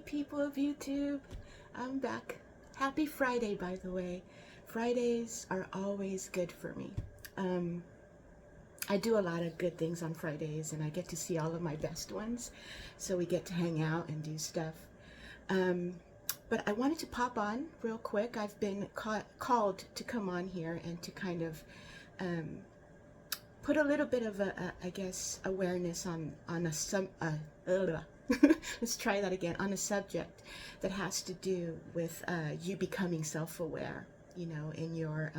people of YouTube. I'm back. Happy Friday, by the way. Fridays are always good for me. Um, I do a lot of good things on Fridays, and I get to see all of my best ones. So we get to hang out and do stuff. Um, but I wanted to pop on real quick. I've been called to come on here and to kind of um, put a little bit of I guess, awareness on let's try that again, on a subject that has to do with you becoming self-aware, in your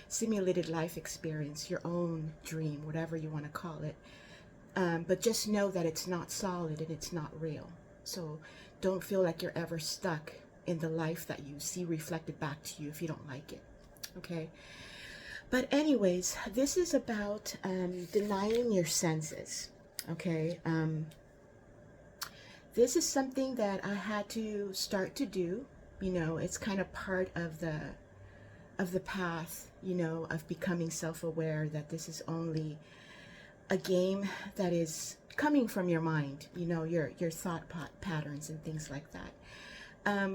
simulated life experience, your own dream, whatever you want to call it. But just know that it's not solid and it's not real. So don't feel like you're ever stuck in the life that you see reflected back to you if you don't like it. Okay? But anyways, this is about denying your senses. Okay? This is something that I had to start to do. It's kind of part of the path, of becoming self-aware, that this is only a game that is coming from your mind, your thought patterns and things like that.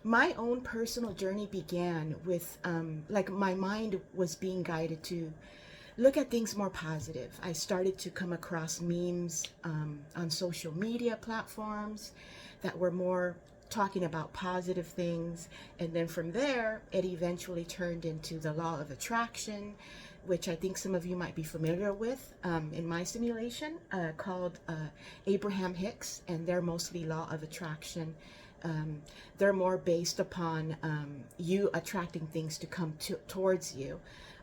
My own personal journey began with, like, my mind was being guided to look at things more positive. I started to come across memes on social media platforms that were more talking about positive things. And then from there, it eventually turned into the law of attraction, which I think some of you might be familiar with in my simulation, called Abraham Hicks, and they're mostly law of attraction. They're more based upon you attracting things to come towards you,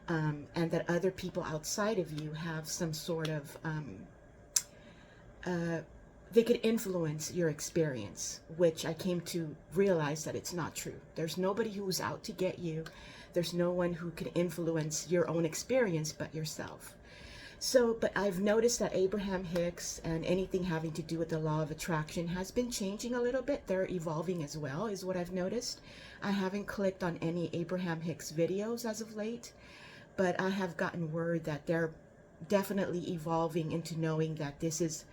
and that other people outside of you have some sort of they could influence your experience, which I came to realize that it's not true. There's nobody who's out to get you. There's no one who can influence your own experience but yourself. So, but I've noticed that Abraham Hicks and anything having to do with the law of attraction has been changing a little bit. They're evolving as well, is what I've noticed. I haven't clicked on any Abraham Hicks videos as of late, but I have gotten word that they're definitely evolving into knowing that this is,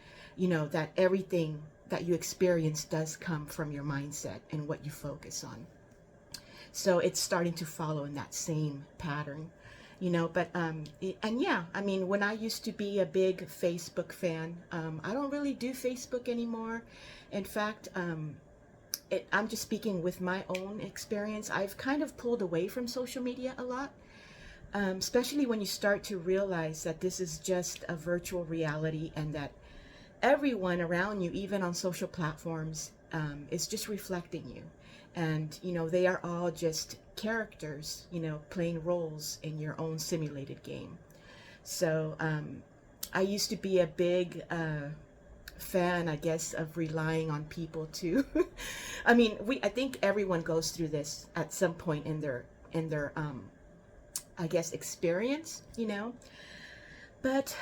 that everything that you experience does come from your mindset and what you focus on. So it's starting to follow in that same pattern. But and yeah, I mean, when I used to be a big Facebook fan, I don't really do Facebook anymore. In fact, I'm just speaking with my own experience. I've kind of pulled away from social media a lot, especially when you start to realize that this is just a virtual reality, and that everyone around you, even on social platforms, is just reflecting you. And, they are all just characters, playing roles in your own simulated game. So I used to be a big fan, I guess, of relying on people to, I mean, I think everyone goes through this at some point in their I guess, experience, But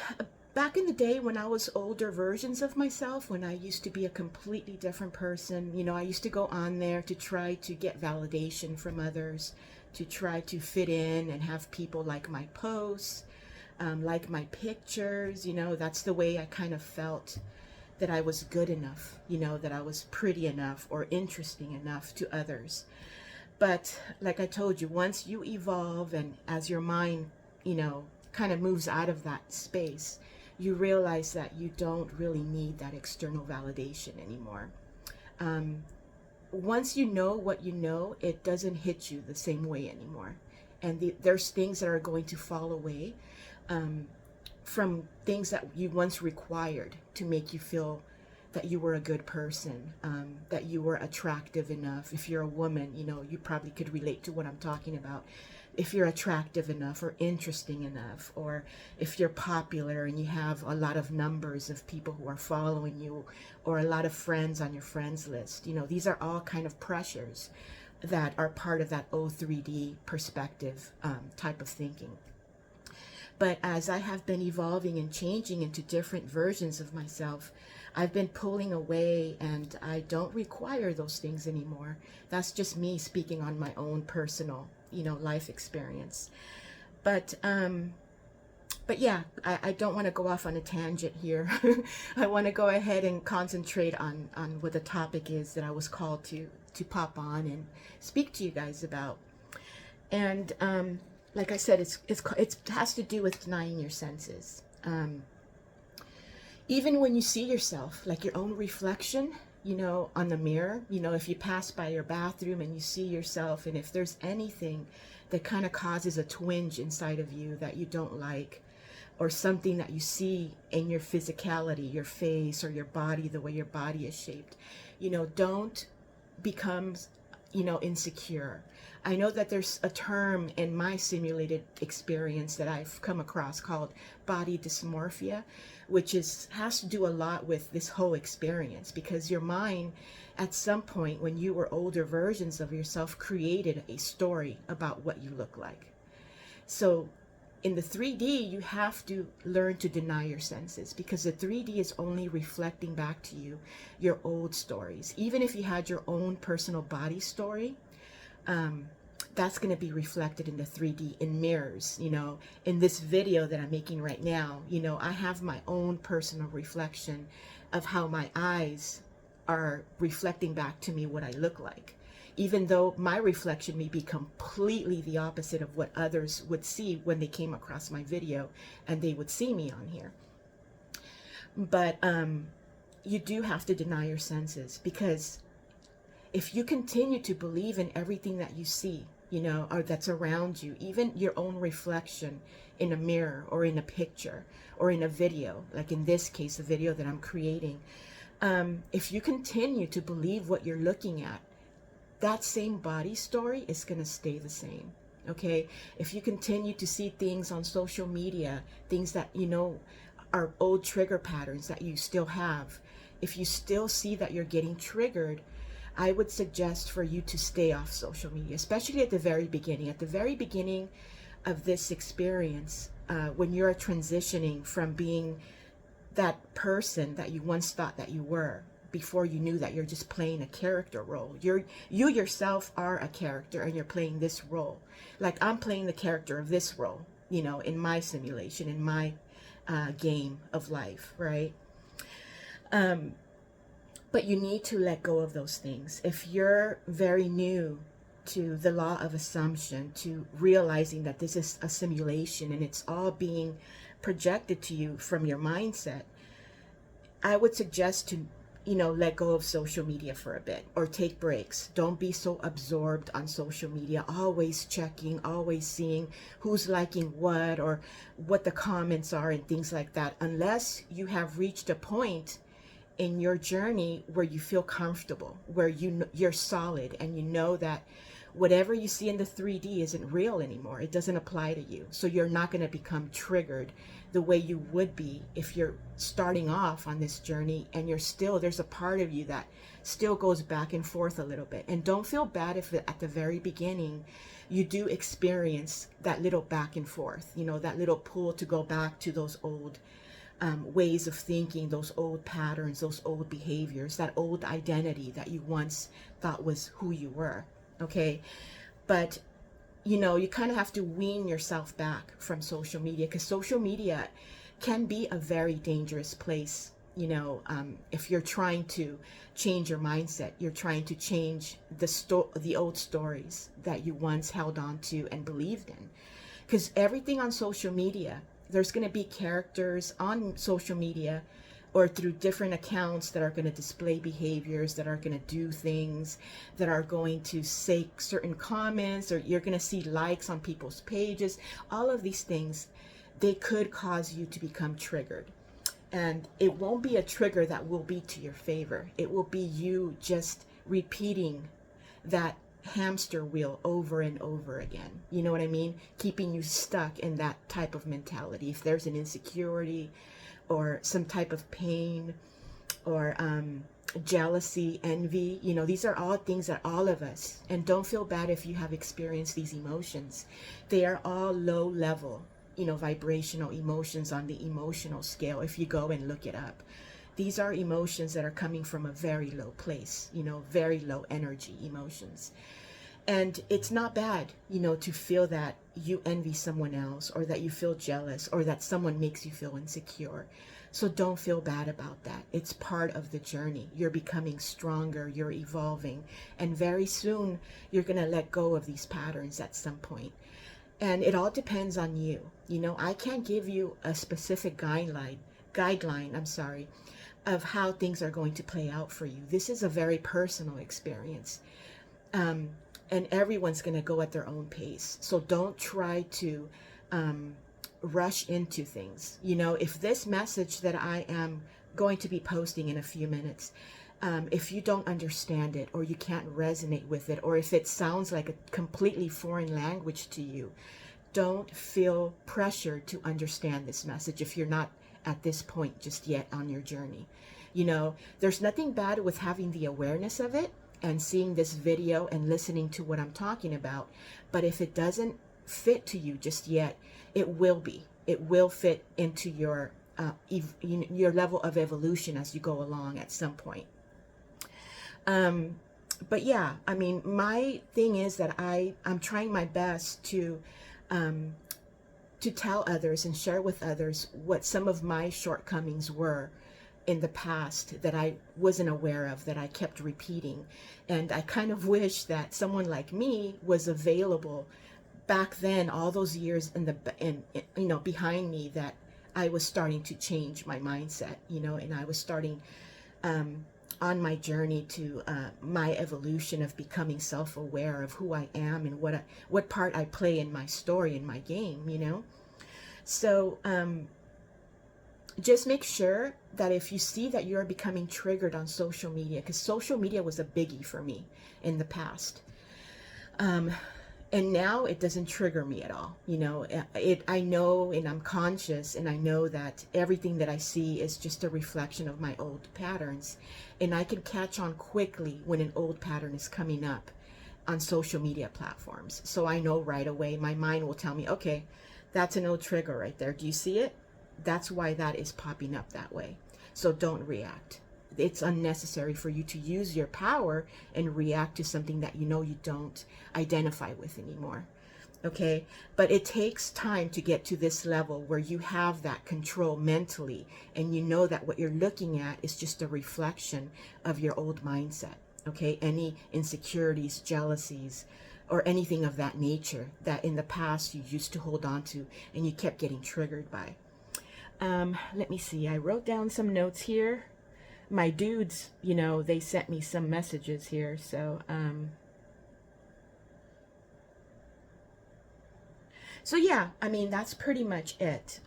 back in the day, when I was older versions of myself, when I used to be a completely different person, I used to go on there to try to get validation from others, to try to fit in and have people like my posts, like my pictures. That's the way I kind of felt that I was good enough, that I was pretty enough or interesting enough to others. But like I told you, once you evolve and as your mind, kind of moves out of that space, you realize that you don't really need that external validation anymore. Once you know what you know, it doesn't hit you the same way anymore. And there's things that are going to fall away from things that you once required to make you feel that you were a good person, that you were attractive enough. If you're a woman, you probably could relate to what I'm talking about. If you're attractive enough or interesting enough, or if you're popular and you have a lot of numbers of people who are following you, or a lot of friends on your friends list, these are all kind of pressures that are part of that O3D perspective type of thinking. But as I have been evolving and changing into different versions of myself, I've been pulling away, and I don't require those things anymore. That's just me speaking on my own personal, life experience. But But yeah, I don't want to go off on a tangent here. I want to go ahead and concentrate on what the topic is that I was called to pop on and speak to you guys about. And like I said, it has to do with denying your senses. Even when you see yourself, like your own reflection, you know, on the mirror, you know, if you pass by your bathroom and you see yourself, and if there's anything that kind of causes a twinge inside of you that you don't like, or something that you see in your physicality, your face or your body, the way your body is shaped, you know, don't become, you know, insecure. I know that there's a term in my simulated experience that I've come across called body dysmorphia, which has to do a lot with this whole experience, because your mind at some point when you were older versions of yourself created a story about what you look like. So in the 3D, you have to learn to deny your senses, because the 3D is only reflecting back to you your old stories. Even if you had your own personal body story, that's going to be reflected in the 3D in mirrors. You know, in this video that I'm making right now, you know, I have my own personal reflection of how my eyes are reflecting back to me what I look like, even though my reflection may be completely the opposite of what others would see when they came across my video and they would see me on here. But you do have to deny your senses, because if you continue to believe in everything that you see, you know, or that's around you, even your own reflection in a mirror or in a picture or in a video, like in this case, the video that I'm creating, if you continue to believe what you're looking at, that same body story is going to stay the same. Okay, if you continue to see things on social media, things that, you know, are old trigger patterns that you still have, if you still see that you're getting triggered, I would suggest for you to stay off social media, especially at the very beginning. At the very beginning of this experience, when you're transitioning from being that person that you once thought that you were, before you knew that you're just playing a character role. You yourself are a character and you're playing this role. Like I'm playing the character of this role, you know, in my simulation, in my game of life, right? But you need to let go of those things. If you're very new to the law of assumption, to realizing that this is a simulation and it's all being projected to you from your mindset, I would suggest to, you know, let go of social media for a bit, or take breaks. Don't be so absorbed on social media, always checking, always seeing who's liking what or what the comments are and things like that, unless you have reached a point in your journey where you feel comfortable, where you're solid and you know that whatever you see in the 3D isn't real anymore. It doesn't apply to you. So you're not going to become triggered the way you would be if you're starting off on this journey and there's a part of you that still goes back and forth a little bit. And don't feel bad if at the very beginning you do experience that little back and forth, you know, that little pull to go back to those old ways of thinking, those old patterns, those old behaviors, that old identity that you once thought was who you were. Okay, but you know, you kind of have to wean yourself back from social media, because social media can be a very dangerous place. You know, if you're trying to change your mindset, you're trying to change the old stories that you once held on to and believed in, because everything on social media, there's going to be characters on social media or through different accounts that are going to display behaviors, that are going to do things, that are going to say certain comments, or you're going to see likes on people's pages. All of these things, they could cause you to become triggered. And it won't be a trigger that will be to your favor. It will be you just repeating that hamster wheel over and over again. You know what I mean? Keeping you stuck in that type of mentality. If there's an insecurity or some type of pain or jealousy, envy, you know, these are all things that all of us, and don't feel bad if you have experienced these emotions. They are all low level, you know, vibrational emotions on the emotional scale. If you go and look it up, these are emotions that are coming from a very low place, you know, very low energy emotions. And it's not bad, you know, to feel that you envy someone else, or that you feel jealous, or that someone makes you feel insecure. So don't feel bad about that. It's part of the journey. You're becoming stronger, you're evolving, and very soon you're going to let go of these patterns at some point. And it all depends on you. You know, I can't give you a specific guideline, I'm sorry, of how things are going to play out for you. This is a very personal experience. And everyone's going to go at their own pace. So don't try to rush into things. You know, if this message that I am going to be posting in a few minutes, if you don't understand it, or you can't resonate with it, or if it sounds like a completely foreign language to you, don't feel pressure to understand this message if you're not at this point just yet on your journey. You know, there's nothing bad with having the awareness of it and seeing this video and listening to what I'm talking about. But if it doesn't fit to you just yet, it will be. It will fit into your level of evolution as you go along at some point. But yeah, I mean, my thing is that I'm trying my best to tell others and share with others what some of my shortcomings were in the past that I wasn't aware of, that I kept repeating. And I kind of wish that someone like me was available back then, all those years you know, behind me, that I was starting to change my mindset, you know, and I was starting on my journey to my evolution of becoming self-aware of who I am and what part I play in my story, in my game, you know. So just make sure that if you see that you're becoming triggered on social media, because social media was a biggie for me in the past, and now it doesn't trigger me at all. You know, I know, and I'm conscious, and I know that everything that I see is just a reflection of my old patterns, and I can catch on quickly when an old pattern is coming up on social media platforms. So I know right away, my mind will tell me, okay, that's an old trigger right there. Do you see it? That's why that is popping up that way. So don't react. It's unnecessary for you to use your power and react to something that you know you don't identify with anymore. Okay? But it takes time to get to this level where you have that control mentally, and you know that what you're looking at is just a reflection of your old mindset. Okay? Any insecurities, jealousies, or anything of that nature that in the past you used to hold on to and you kept getting triggered by. Let me see. I wrote down some notes here. My dudes, you know, they sent me some messages here. So yeah, I mean, that's pretty much it.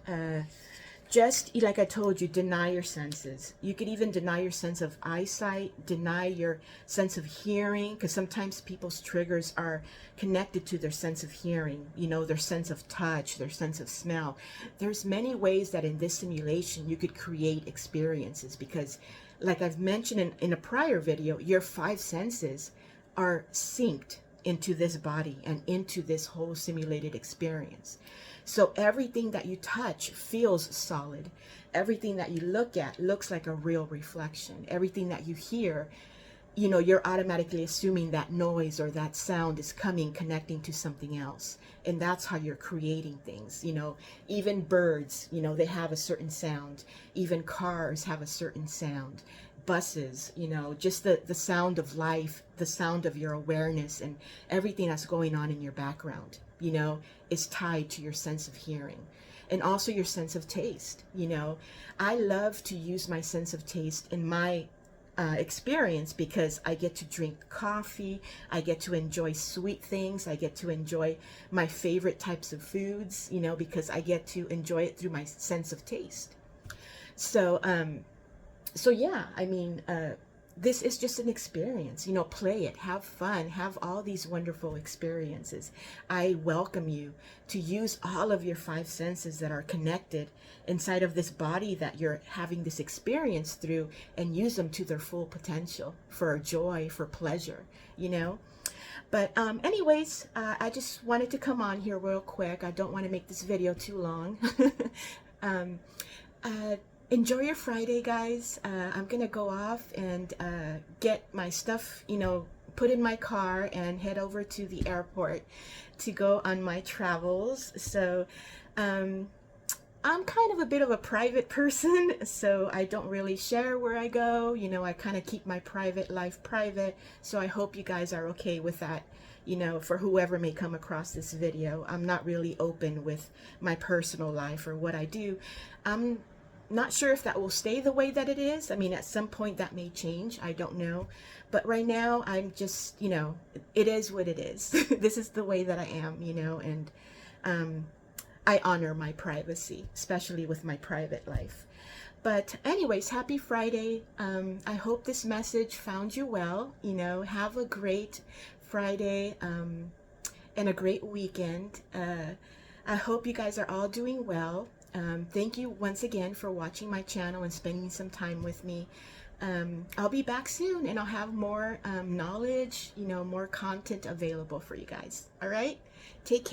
Just like I told you, deny your senses. You could even deny your sense of eyesight, deny your sense of hearing, because sometimes people's triggers are connected to their sense of hearing, you know, their sense of touch, their sense of smell. There's many ways that in this simulation you could create experiences, because like I've mentioned in a prior video, your 5 senses are synced into this body and into this whole simulated experience. So everything that you touch feels solid. Everything that you look at looks like a real reflection. Everything that you hear, you know, you're automatically assuming that noise or that sound is connecting to something else. And that's how you're creating things. You know, even birds, you know, they have a certain sound. Even cars have a certain sound. Buses, you know, just the sound of life, the sound of your awareness, and everything that's going on in your background, you know, is tied to your sense of hearing. And also your sense of taste. You know, I love to use my sense of taste in my experience, because I get to drink coffee, I get to enjoy sweet things, I get to enjoy my favorite types of foods, you know, because I get to enjoy it through my sense of taste. So yeah, I mean, this is just an experience, you know, play it, have fun, have all these wonderful experiences. I welcome you to use all of your 5 senses that are connected inside of this body that you're having this experience through, and use them to their full potential for joy, for pleasure, you know. But anyways, I just wanted to come on here real quick. I don't want to make this video too long. Enjoy your Friday, guys. I'm gonna go off and get my stuff, you know, put in my car and head over to the airport to go on my travels. So I'm kind of a bit of a private person, so I don't really share where I go. You know, I kind of keep my private life private. So I hope you guys are okay with that. You know, for whoever may come across this video, I'm not really open with my personal life or what I do. I'm not sure if that will stay the way that it is. I mean, at some point that may change. I don't know. But right now, I'm just, you know, it is what it is. This is the way that I am, you know, and I honor my privacy, especially with my private life. But anyways, happy Friday. I hope this message found you well. You know, have a great Friday and a great weekend. I hope you guys are all doing well. Thank you once again for watching my channel and spending some time with me. I'll be back soon, and I'll have more knowledge, you know, more content available for you guys. All right? Take care.